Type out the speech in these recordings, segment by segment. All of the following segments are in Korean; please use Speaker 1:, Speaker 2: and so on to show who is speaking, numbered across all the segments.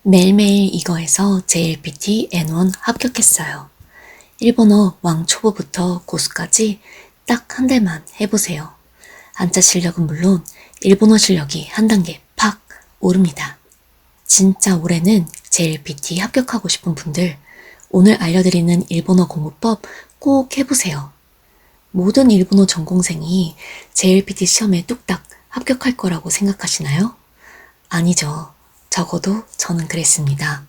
Speaker 1: 매일매일 이거에서 JLPT N1 합격했어요. 일본어 왕 초보부터 고수까지 딱 한 달만 해보세요. 한자 실력은 물론 일본어 실력이 한 단계 팍 오릅니다. 진짜 올해는 JLPT 합격하고 싶은 분들, 오늘 알려드리는 일본어 공부법 꼭 해보세요. 모든 일본어 전공생이 JLPT 시험에 뚝딱 합격할 거라고 생각하시나요? 아니죠. 적어도 저는 그랬습니다.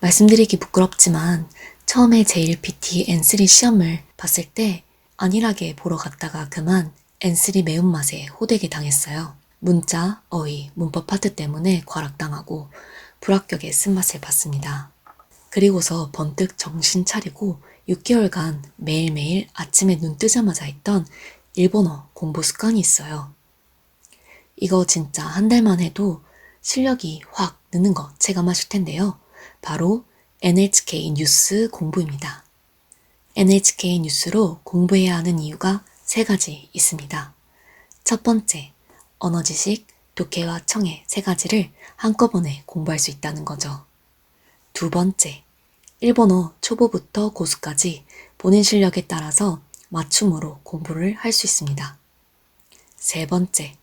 Speaker 1: 말씀드리기 부끄럽지만 처음에 JLPT N3 시험을 봤을 때 안일하게 보러 갔다가 그만 N3 매운맛에 호되게 당했어요. 문자, 어휘, 문법 파트 때문에 과락당하고 불합격의 쓴맛을 봤습니다. 그리고서 번뜩 정신 차리고 6개월간 매일매일 아침에 눈 뜨자마자 했던 일본어 공부 습관이 있어요. 이거 진짜 한 달만 해도 실력이 확 느는 거 체감하실 텐데요. 바로 NHK 뉴스 공부입니다. NHK 뉴스로 공부해야 하는 이유가 3가지 있습니다. 첫 번째, 언어 지식, 독해와 청해 3가지를 한꺼번에 공부할 수 있다는 거죠. 두 번째, 일본어 초보부터 고수까지 본인 실력에 따라서 맞춤으로 공부를 할 수 있습니다. 세 번째,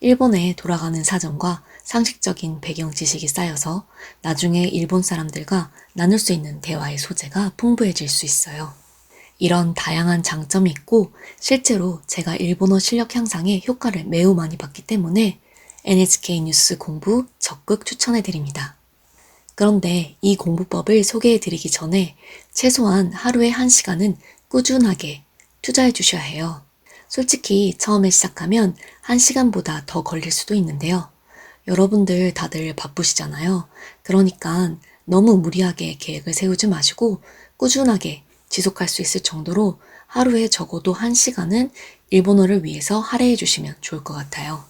Speaker 1: 일본에 돌아가는 사정과 상식적인 배경 지식이 쌓여서 나중에 일본 사람들과 나눌 수 있는 대화의 소재가 풍부해질 수 있어요. 이런 다양한 장점이 있고 실제로 제가 일본어 실력 향상에 효과를 매우 많이 봤기 때문에 NHK 뉴스 공부 적극 추천해드립니다. 그런데 이 공부법을 소개해드리기 전에 최소한 하루에 1시간은 꾸준하게 투자해 주셔야 해요. 솔직히 처음에 시작하면 1시간보다 더 걸릴 수도 있는데요. 여러분들 다들 바쁘시잖아요. 그러니까 너무 무리하게 계획을 세우지 마시고 꾸준하게 지속할 수 있을 정도로 하루에 적어도 1시간은 일본어를 위해서 할애해 주시면 좋을 것 같아요.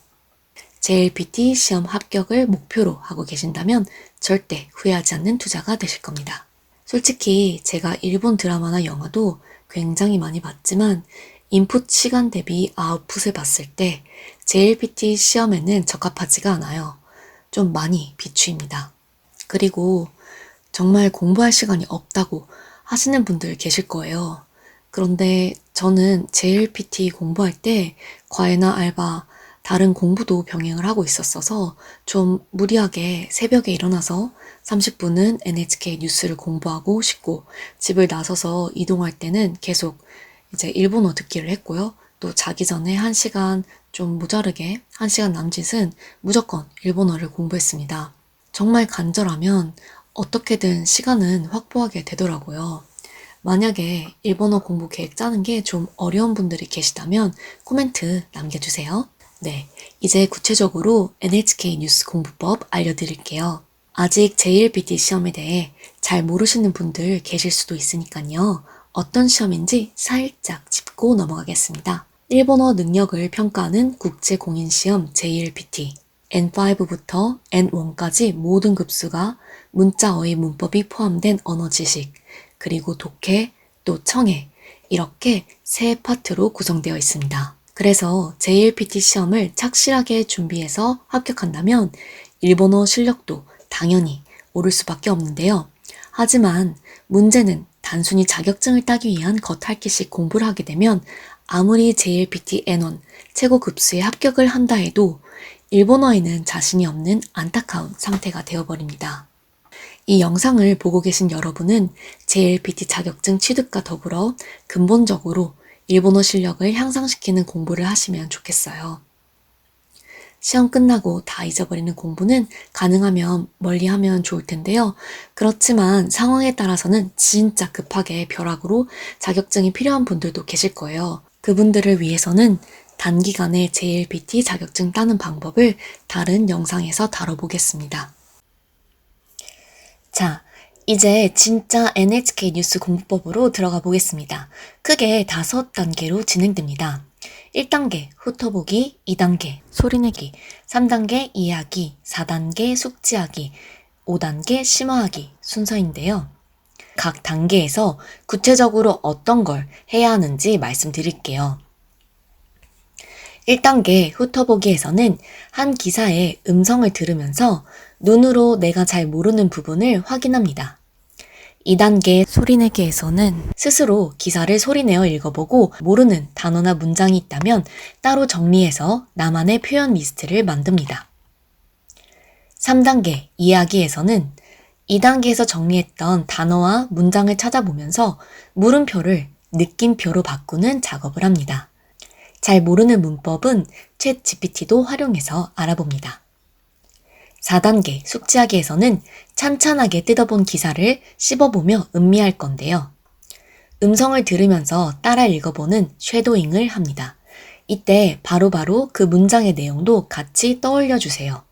Speaker 1: JLPT 시험 합격을 목표로 하고 계신다면 절대 후회하지 않는 투자가 되실 겁니다. 솔직히 제가 일본 드라마나 영화도 굉장히 많이 봤지만 인풋 시간 대비 아웃풋을 봤을 때 JLPT 시험에는 적합하지가 않아요. 좀 많이 비추입니다. 그리고 정말 공부할 시간이 없다고 하시는 분들 계실 거예요. 그런데 저는 JLPT 공부할 때 과외나 알바, 다른 공부도 병행을 하고 있었어서 좀 무리하게 새벽에 일어나서 30분은 NHK 뉴스를 공부하고 싶고 집을 나서서 이동할 때는 계속 이제 일본어 듣기를 했고요. 또 자기 전에 1시간 좀 모자르게 1시간 남짓은 무조건 일본어를 공부했습니다. 정말 간절하면 어떻게든 시간은 확보하게 되더라고요. 만약에 일본어 공부 계획 짜는 게 좀 어려운 분들이 계시다면 코멘트 남겨주세요. 네, 이제 구체적으로 NHK 뉴스 공부법 알려드릴게요. 아직 JLPT 시험에 대해 잘 모르시는 분들 계실 수도 있으니까요. 어떤 시험인지 살짝 짚고 넘어가겠습니다. 일본어 능력을 평가하는 국제공인시험 JLPT N5부터 N1까지 모든 급수가 문자, 어휘, 문법이 포함된 언어 지식, 그리고 독해, 또 청해 이렇게 3파트로 구성되어 있습니다. 그래서 JLPT 시험을 착실하게 준비해서 합격한다면 일본어 실력도 당연히 오를 수밖에 없는데요. 하지만 문제는 단순히 자격증을 따기 위한 겉핥기식 공부를 하게 되면 아무리 JLPT N1 최고 급수에 합격을 한다 해도 일본어에는 자신이 없는 안타까운 상태가 되어버립니다. 이 영상을 보고 계신 여러분은 JLPT 자격증 취득과 더불어 근본적으로 일본어 실력을 향상시키는 공부를 하시면 좋겠어요. 시험 끝나고 다 잊어버리는 공부는 가능하면 멀리하면 좋을 텐데요. 그렇지만 상황에 따라서는 진짜 급하게 벼락으로 자격증이 필요한 분들도 계실 거예요. 그분들을 위해서는 단기간에 JLPT 자격증 따는 방법을 다른 영상에서 다뤄보겠습니다. 자, 이제 진짜 NHK 뉴스 공부법으로 들어가 보겠습니다. 크게 5단계로 진행됩니다. 1단계 훑어보기, 2단계 소리내기, 3단계 이해하기, 4단계 숙지하기, 5단계 심화하기 순서인데요. 각 단계에서 구체적으로 어떤 걸 해야 하는지 말씀드릴게요. 1단계 훑어보기에서는 한 기사의 음성을 들으면서 눈으로 내가 잘 모르는 부분을 확인합니다. 2단계 소리내기에서는 스스로 기사를 소리내어 읽어보고 모르는 단어나 문장이 있다면 따로 정리해서 나만의 표현 리스트를 만듭니다. 3단계 이야기에서는 2단계에서 정리했던 단어와 문장을 찾아보면서 물음표를 느낌표로 바꾸는 작업을 합니다. 잘 모르는 문법은 챗 GPT도 활용해서 알아봅니다. 4단계 숙지하기에서는 찬찬하게 뜯어본 기사를 씹어보며 음미할 건데요. 음성을 들으면서 따라 읽어보는 쉐도잉을 합니다. 이때 바로바로 그 문장의 내용도 같이 떠올려 주세요.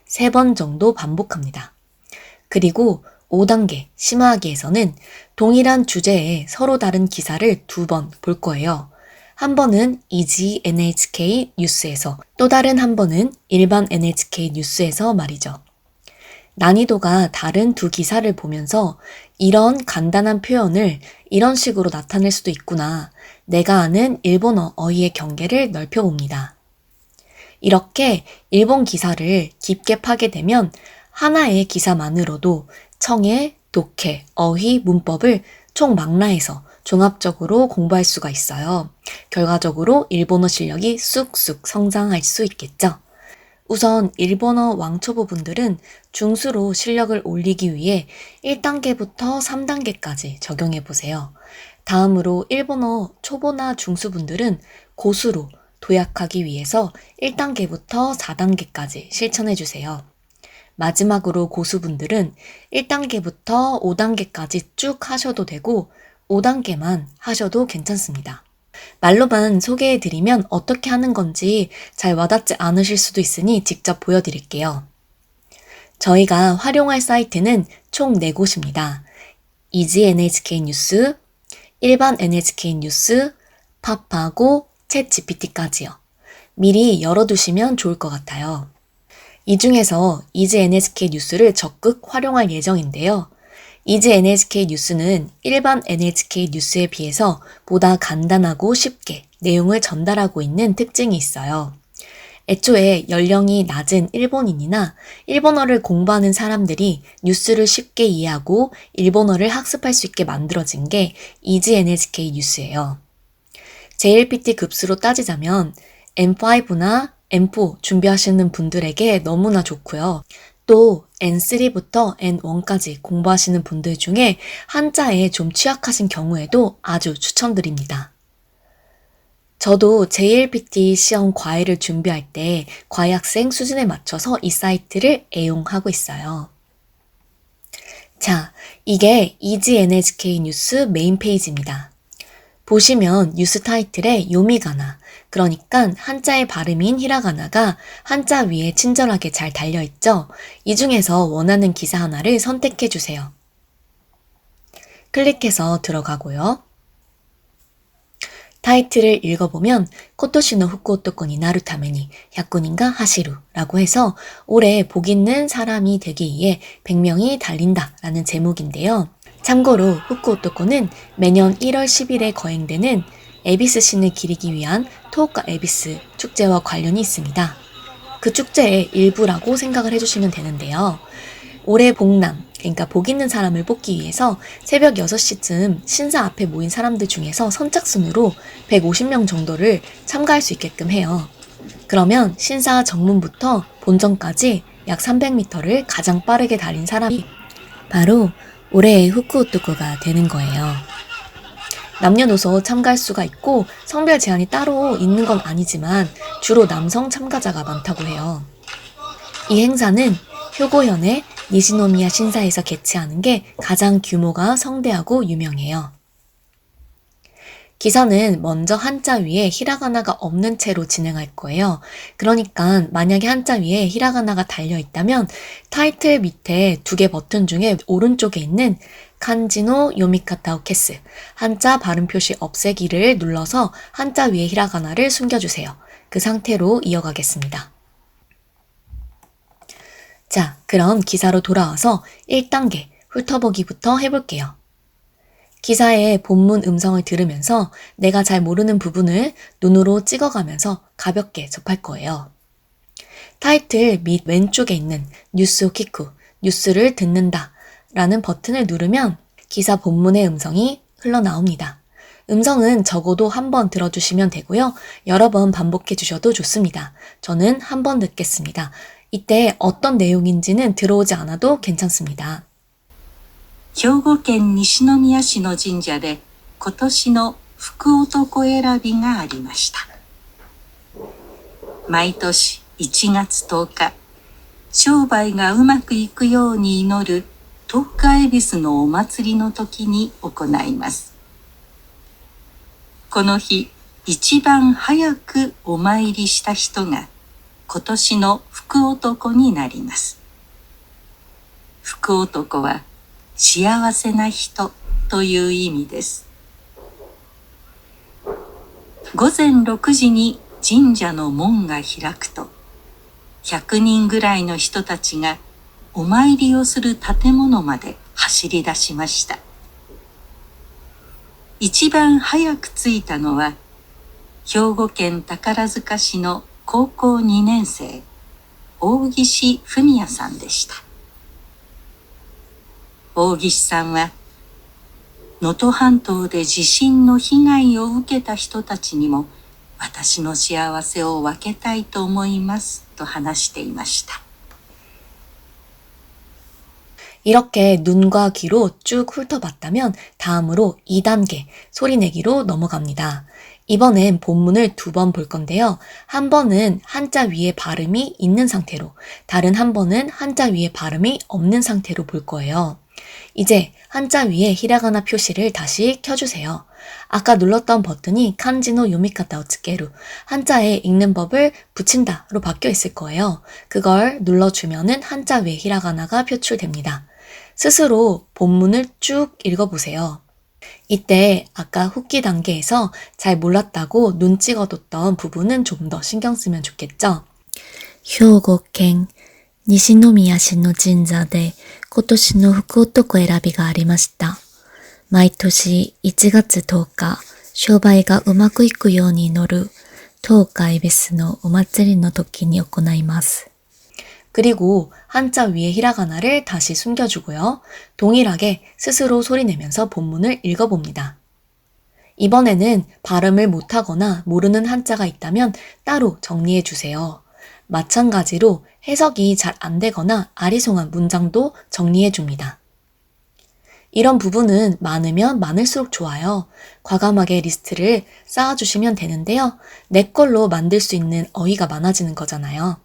Speaker 1: 3번 정도 반복합니다. 그리고 5단계 심화하기에서는 동일한 주제에 서로 다른 기사를 2번 볼 거예요. 한 번은 이지 NHK 뉴스에서 또 다른 한 번은 일반 NHK 뉴스에서 말이죠. 난이도가 다른 두 기사를 보면서 이런 간단한 표현을 이런 식으로 나타낼 수도 있구나. 내가 아는 일본어 어휘의 경계를 넓혀봅니다. 이렇게 일본 기사를 깊게 파게 되면 하나의 기사만으로도 청해, 독해, 어휘, 문법을 총망라해서 종합적으로 공부할 수가 있어요. 결과적으로 일본어 실력이 쑥쑥 성장할 수 있겠죠. 우선 일본어 왕초보 분들은 중수로 실력을 올리기 위해 1단계부터 3단계까지 적용해 보세요. 다음으로 일본어 초보나 중수분들은 고수로 도약하기 위해서 1단계부터 4단계까지 실천해 주세요. 마지막으로 고수분들은 1단계부터 5단계까지 쭉 하셔도 되고 5단계만 하셔도 괜찮습니다. 말로만 소개해드리면 어떻게 하는 건지 잘 와닿지 않으실 수도 있으니 직접 보여드릴게요. 저희가 활용할 사이트는 총 4곳입니다. 이지 NHK 뉴스, 일반 NHK 뉴스, 팝하고 챗 GPT까지요. 미리 열어두시면 좋을 것 같아요. 이 중에서 이지 NHK 뉴스를 적극 활용할 예정인데요. 이지 NHK 뉴스는 일반 NHK 뉴스에 비해서 보다 간단하고 쉽게 내용을 전달하고 있는 특징이 있어요. 애초에 연령이 낮은 일본인이나 일본어를 공부하는 사람들이 뉴스를 쉽게 이해하고 일본어를 학습할 수 있게 만들어진 게 이지 NHK 뉴스예요. JLPT 급수로 따지자면 M5나 M4 준비하시는 분들에게 너무나 좋고요. 또 N3부터 N1까지 공부하시는 분들 중에 한자에 좀 취약하신 경우에도 아주 추천드립니다. 저도 JLPT 시험 과외를 준비할 때 과외 학생 수준에 맞춰서 이 사이트를 애용하고 있어요. 자, 이게 이지 NHK 뉴스 메인 페이지입니다. 보시면 뉴스 타이틀에 요미가나, 그러니까 한자의 발음인 히라가나가 한자 위에 친절하게 잘 달려있죠? 이 중에서 원하는 기사 하나를 선택해 주세요. 클릭해서 들어가고요. 타이틀을 읽어보면 코토시노 후쿠오토코니 나루타메니 야쿠닌가 하시루 라고 해서 올해 복 있는 사람이 되기 위해 100명이 달린다 라는 제목인데요. 참고로 후쿠오토코는 매년 1월 10일에 거행되는 에비스 신을 기리기 위한 토호카 에비스 축제와 관련이 있습니다. 그 축제의 일부라고 생각을 해주시면 되는데요. 올해 복남, 그러니까 복 있는 사람을 뽑기 위해서 새벽 6시쯤 신사 앞에 모인 사람들 중에서 선착순으로 150명 정도를 참가할 수 있게끔 해요. 그러면 신사 정문부터 본전까지 약 300m를 가장 빠르게 달린 사람이 바로 올해의 후쿠오토코가 되는 거예요. 남녀노소 참가할 수가 있고 성별 제한이 따로 있는 건 아니지만 주로 남성 참가자가 많다고 해요. 이 행사는 효고현의 니시노미야 신사에서 개최하는 게 가장 규모가 성대하고 유명해요. 기사는 먼저 한자 위에 히라가나가 없는 채로 진행할 거예요. 그러니까 만약에 한자 위에 히라가나가 달려있다면 타이틀 밑에 2개 버튼 중에 오른쪽에 있는 칸지노 요미카타 오케스, 한자 발음 표시 없애기를 눌러서 한자 위에 히라가나를 숨겨주세요. 그 상태로 이어가겠습니다. 자, 그럼 기사로 돌아와서 1단계 훑어보기부터 해볼게요. 기사의 본문 음성을 들으면서 내가 잘 모르는 부분을 눈으로 찍어가면서 가볍게 접할 거예요. 타이틀 밑 왼쪽에 있는 뉴스 오 키쿠, 뉴스를 듣는다 라는 버튼을 누르면 기사 본문의 음성이 흘러나옵니다. 음성은 적어도 한 번 들어주시면 되고요. 여러 번 반복해 주셔도 좋습니다. 저는 한 번 듣겠습니다. 이때 어떤 내용인지는 들어오지 않아도 괜찮습니다.
Speaker 2: 兵庫県西宮市の神社で今年の福男選びがありました。毎年1月10日、商売がうまくいくように祈る十日恵比寿のお祭りの時に行います。この日、一番早くお参りした人が今年の福男になります。福男は幸せな人という意味です。午前6時に神社の門が開くと、100人ぐらいの人たちがお参りをする建物まで走り出しました。一番早く着いたのは、兵庫県宝塚市の高校2年生、大岸文也さんでした。大岸さんは、能登半島で地震の被害を受けた人たちにも、私の幸せを分けたいと思いますと話していました。
Speaker 1: 이렇게 눈과 귀로 쭉 훑어봤다면 다음으로 2단계 소리내기로 넘어갑니다. 이번엔 본문을 2번 볼 건데요. 한 번은 한자 위에 발음이 있는 상태로, 다른 한 번은 한자 위에 발음이 없는 상태로 볼 거예요. 이제 한자 위에 히라가나 표시를 다시 켜주세요. 아까 눌렀던 버튼이 칸지노 요미카타 오츠케루, 한자에 읽는 법을 붙인다로 바뀌어 있을 거예요. 그걸 눌러주면은 한자 위에 히라가나가 표출됩니다. 스스로 본문을 쭉 읽어보세요. 이때 아까 후기 단계에서 잘 몰랐다고 눈 찍어뒀던 부분은 좀 더 신경 쓰면 좋겠죠? 兵庫県西宮市の神社で今年の福男選びがありました。毎年1月10日、商売がうまくいくように祈る十日恵比寿のお祭りの時に行います。 그리고 한자 위에 히라가나를 다시 숨겨주고요. 동일하게 스스로 소리내면서 본문을 읽어봅니다. 이번에는 발음을 못하거나 모르는 한자가 있다면 따로 정리해주세요. 마찬가지로 해석이 잘 안되거나 아리송한 문장도 정리해줍니다. 이런 부분은 많으면 많을수록 좋아요. 과감하게 리스트를 쌓아주시면 되는데요. 내 걸로 만들 수 있는 어휘가 많아지는 거잖아요.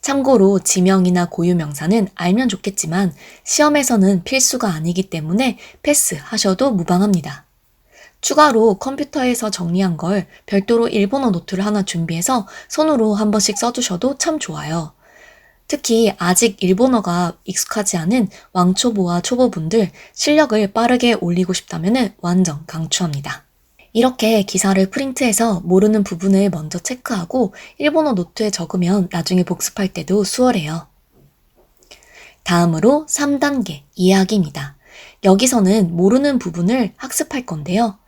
Speaker 1: 참고로 지명이나 고유명사는 알면 좋겠지만 시험에서는 필수가 아니기 때문에 패스하셔도 무방합니다. 추가로 컴퓨터에서 정리한 걸 별도로 일본어 노트를 하나 준비해서 손으로 한 번씩 써두셔도 참 좋아요. 특히 아직 일본어가 익숙하지 않은 왕초보와 초보분들 실력을 빠르게 올리고 싶다면 완전 강추합니다. 이렇게 기사를 프린트해서 모르는 부분을 먼저 체크하고 일본어 노트에 적으면 나중에 복습할 때도 수월해요. 다음으로 3단계 이해하기입니다. 여기서는 모르는 부분을 학습할 건데요.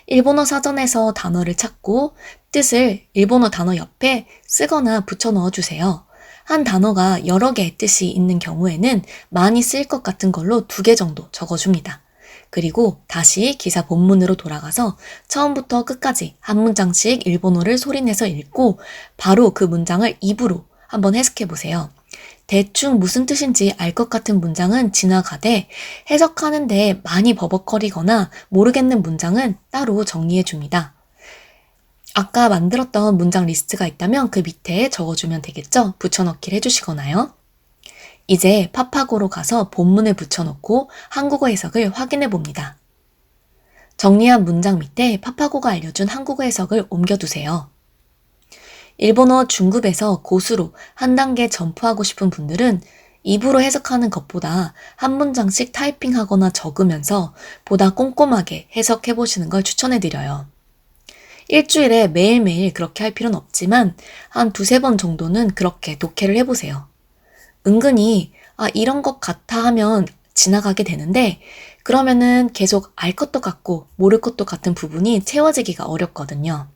Speaker 1: 일본어 사전에서 단어를 찾고 뜻을 일본어 단어 옆에 쓰거나 붙여 넣어주세요. 한 단어가 여러 개의 뜻이 있는 경우에는 많이 쓰일 것 같은 걸로 2개 정도 적어줍니다. 그리고 다시 기사 본문으로 돌아가서 처음부터 끝까지 한 문장씩 일본어를 소리내서 읽고 바로 그 문장을 입으로 한번 해석해보세요. 대충 무슨 뜻인지 알 것 같은 문장은 지나가되 해석하는데 많이 버벅거리거나 모르겠는 문장은 따로 정리해줍니다. 아까 만들었던 문장 리스트가 있다면 그 밑에 적어주면 되겠죠? 붙여넣기를 해주시거나요. 이제 파파고로 가서 본문을 붙여놓고 한국어 해석을 확인해 봅니다. 정리한 문장 밑에 파파고가 알려준 한국어 해석을 옮겨두세요. 일본어 중급에서 고수로 한 단계 점프하고 싶은 분들은 입으로 해석하는 것보다 한 문장씩 타이핑하거나 적으면서 보다 꼼꼼하게 해석해 보시는 걸 추천해드려요. 일주일에 매일매일 그렇게 할 필요는 없지만 한 2-3번 정도는 그렇게 독해를 해보세요. 은근히 이런 것 같아 하면 지나가게 되는데 그러면은 계속 알 것도 같고 모를 것도 같은 부분이 채워지기가 어렵거든요.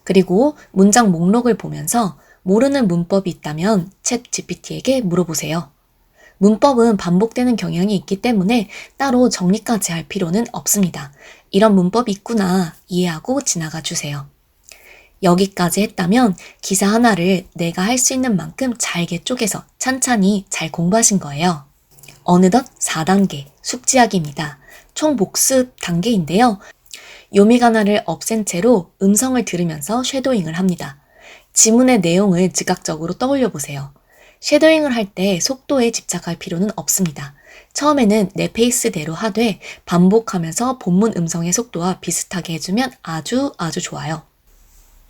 Speaker 1: 그리고 문장 목록을 보면서 모르는 문법이 있다면 챗 GPT에게 물어보세요. 문법은 반복되는 경향이 있기 때문에 따로 정리까지 할 필요는 없습니다. 이런 문법이 있구나 이해하고 지나가 주세요. 여기까지 했다면 기사 하나를 내가 할 수 있는 만큼 잘게 쪼개서 찬찬히 잘 공부하신 거예요. 어느덧 4단계 숙지하기입니다. 총 복습 단계인데요. 요미가나를 없앤 채로 음성을 들으면서 쉐도잉을 합니다. 지문의 내용을 즉각적으로 떠올려 보세요. 쉐도잉을 할 때 속도에 집착할 필요는 없습니다. 처음에는 내 페이스대로 하되 반복하면서 본문 음성의 속도와 비슷하게 해주면 아주 좋아요.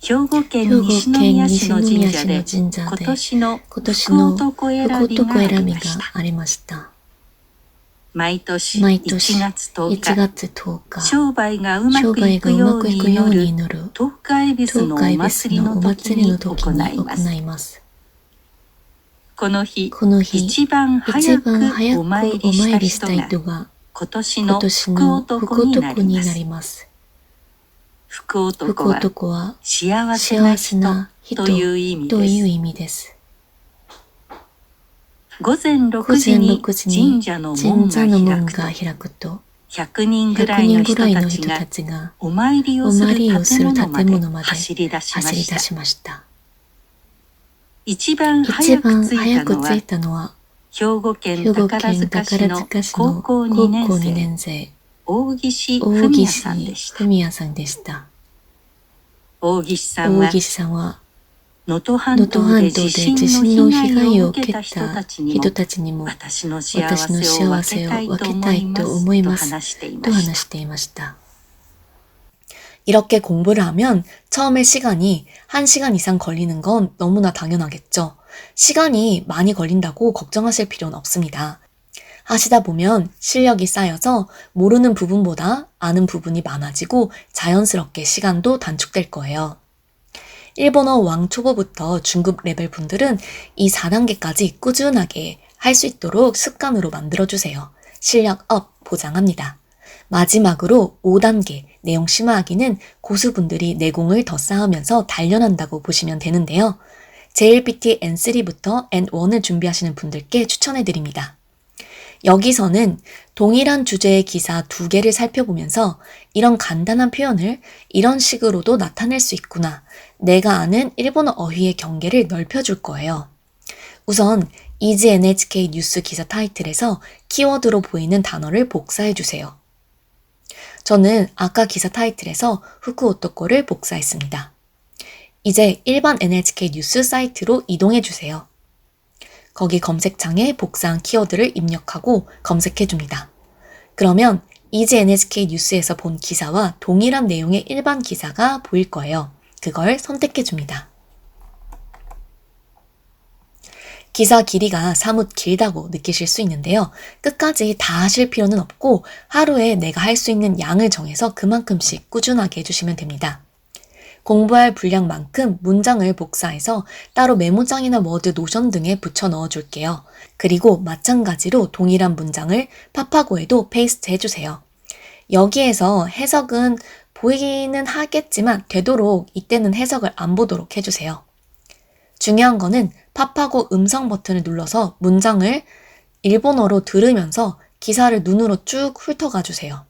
Speaker 2: 兵庫県西宮市の神社で今年の福男選びがありました。
Speaker 1: ありました。
Speaker 2: 毎年1月10日、商売がうまくいくように祈る十日恵比寿のお祭りの時に行います。この日、一番早くお参りした人が今年の福男になります。福男は幸せな人という意味です。午前6時に神社の門が開くと、100人ぐらいの人たちがお参りをする建物まで走り出しました。一番早く着いたのは、兵庫県宝塚市の高校2年生、大岸文也さんでした。大岸さんは、能登半島で地震の被害を受けた人たちにも私の幸せを分けたいと思いますと話していました。
Speaker 1: 이렇게 공부를 하면 처음에 시간이 1시간 이상 걸리는 건 너무나 당연하겠죠. 시간이 많이 걸린다고 걱정하실 필요는 없습니다. 하시다 보면 실력이 쌓여서 모르는 부분보다 아는 부분이 많아지고 자연스럽게 시간도 단축될 거예요. 일본어 왕초보부터 중급 레벨 분들은 이 4단계까지 꾸준하게 할 수 있도록 습관으로 만들어주세요. 실력 업 보장합니다. 마지막으로 5단계 내용 심화하기는 고수분들이 내공을 더 쌓으면서 단련한다고 보시면 되는데요. JLPT N3부터 N1을 준비하시는 분들께 추천해드립니다. 여기서는 동일한 주제의 기사 2개를 살펴보면서 이런 간단한 표현을 이런 식으로도 나타낼 수 있구나. 내가 아는 일본어 어휘의 경계를 넓혀줄 거예요. 우선 이지 NHK 뉴스 기사 타이틀에서 키워드로 보이는 단어를 복사해주세요. 저는 아까 기사 타이틀에서 후쿠오토코를 복사했습니다. 이제 일반 NHK 뉴스 사이트로 이동해주세요. 거기 검색창에 복사한 키워드를 입력하고 검색해줍니다. 그러면 이지 NHK 뉴스에서 본 기사와 동일한 내용의 일반 기사가 보일 거예요. 그걸 선택해줍니다. 기사 길이가 사뭇 길다고 느끼실 수 있는데요. 끝까지 다 하실 필요는 없고 하루에 내가 할 수 있는 양을 정해서 그만큼씩 꾸준하게 해주시면 됩니다. 공부할 분량만큼 문장을 복사해서 따로 메모장이나 워드, 노션 등에 붙여 넣어줄게요. 그리고 마찬가지로 동일한 문장을 파파고에도 페이스트 해주세요. 여기에서 해석은 보이기는 하겠지만 되도록 이때는 해석을 안 보도록 해주세요. 중요한 거는 파파고 음성 버튼을 눌러서 문장을 일본어로 들으면서 기사를 눈으로 쭉 훑어가 주세요.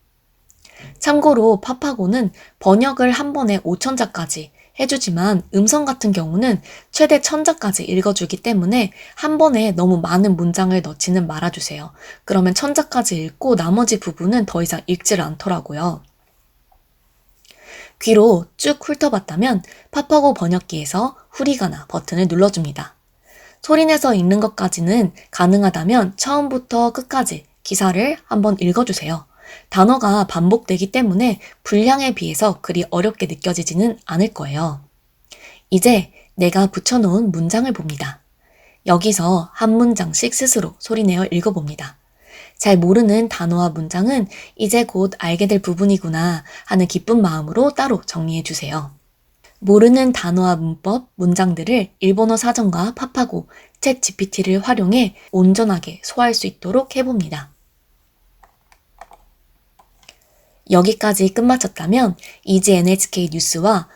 Speaker 1: 참고로 파파고는 번역을 한 번에 5,000자까지 해주지만 음성 같은 경우는 최대 1,000자까지 읽어주기 때문에 한 번에 너무 많은 문장을 넣지는 말아주세요. 그러면 1,000자까지 읽고 나머지 부분은 더 이상 읽질 않더라고요. 귀로 쭉 훑어봤다면 파파고 번역기에서 후리가나 버튼을 눌러줍니다. 소리내서 읽는 것까지는 가능하다면 처음부터 끝까지 기사를 한번 읽어주세요. 단어가 반복되기 때문에 분량에 비해서 그리 어렵게 느껴지지는 않을 거예요. 이제 내가 붙여놓은 문장을 봅니다. 여기서 한 문장씩 스스로 소리내어 읽어봅니다. 잘 모르는 단어와 문장은 이제 곧 알게 될 부분이구나 하는 기쁜 마음으로 따로 정리해주세요. 모르는 단어와 문법, 문장들을 일본어 사전과 파파고, 챗 GPT를 활용해 온전하게 소화할 수 있도록 해봅니다. 여기까지 끝마쳤다면 이지 NHK 뉴스와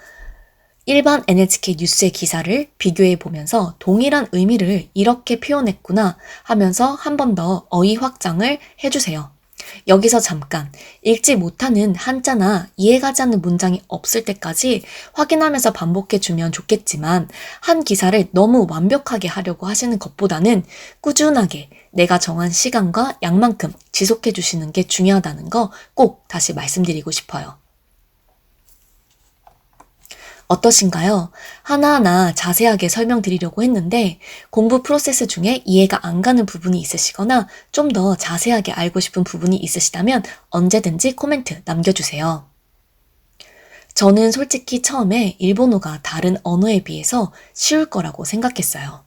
Speaker 1: 일반 NHK 뉴스의 기사를 비교해 보면서 동일한 의미를 이렇게 표현했구나 하면서 한 번 더 어휘 확장을 해주세요. 여기서 잠깐 읽지 못하는 한자나 이해가지 않는 문장이 없을 때까지 확인하면서 반복해주면 좋겠지만 한 기사를 너무 완벽하게 하려고 하시는 것보다는 꾸준하게 내가 정한 시간과 양만큼 지속해주시는 게 중요하다는 거 꼭 다시 말씀드리고 싶어요. 어떠신가요? 하나하나 자세하게 설명드리려고 했는데 공부 프로세스 중에 이해가 안 가는 부분이 있으시거나 좀 더 자세하게 알고 싶은 부분이 있으시다면 언제든지 코멘트 남겨주세요. 저는 솔직히 처음에 일본어가 다른 언어에 비해서 쉬울 거라고 생각했어요.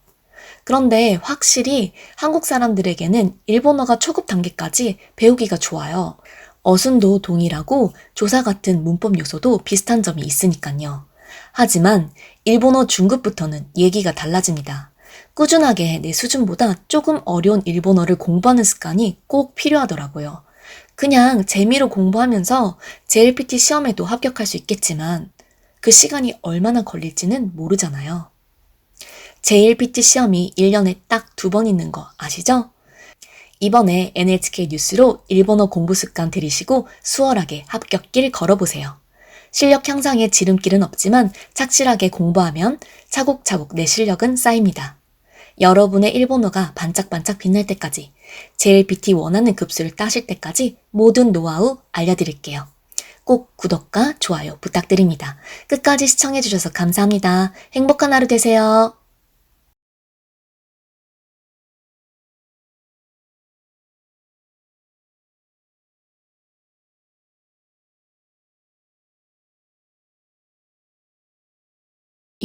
Speaker 1: 그런데 확실히 한국 사람들에게는 일본어가 초급 단계까지 배우기가 좋아요. 어순도 동일하고 조사 같은 문법 요소도 비슷한 점이 있으니까요. 하지만 일본어 중급부터는 얘기가 달라집니다. 꾸준하게 내 수준보다 조금 어려운 일본어를 공부하는 습관이 꼭 필요하더라고요. 그냥 재미로 공부하면서 JLPT 시험에도 합격할 수 있겠지만 그 시간이 얼마나 걸릴지는 모르잖아요. JLPT 시험이 1년에 딱 2번 있는 거 아시죠? 이번에 NHK 뉴스로 일본어 공부 습관 들이시고 수월하게 합격길 걸어보세요. 실력 향상에 지름길은 없지만 착실하게 공부하면 차곡차곡 내 실력은 쌓입니다. 여러분의 일본어가 반짝반짝 빛날 때까지 JLPT 원하는 급수를 따실 때까지 모든 노하우 알려드릴게요. 꼭 구독과 좋아요 부탁드립니다. 끝까지 시청해주셔서 감사합니다. 행복한 하루 되세요.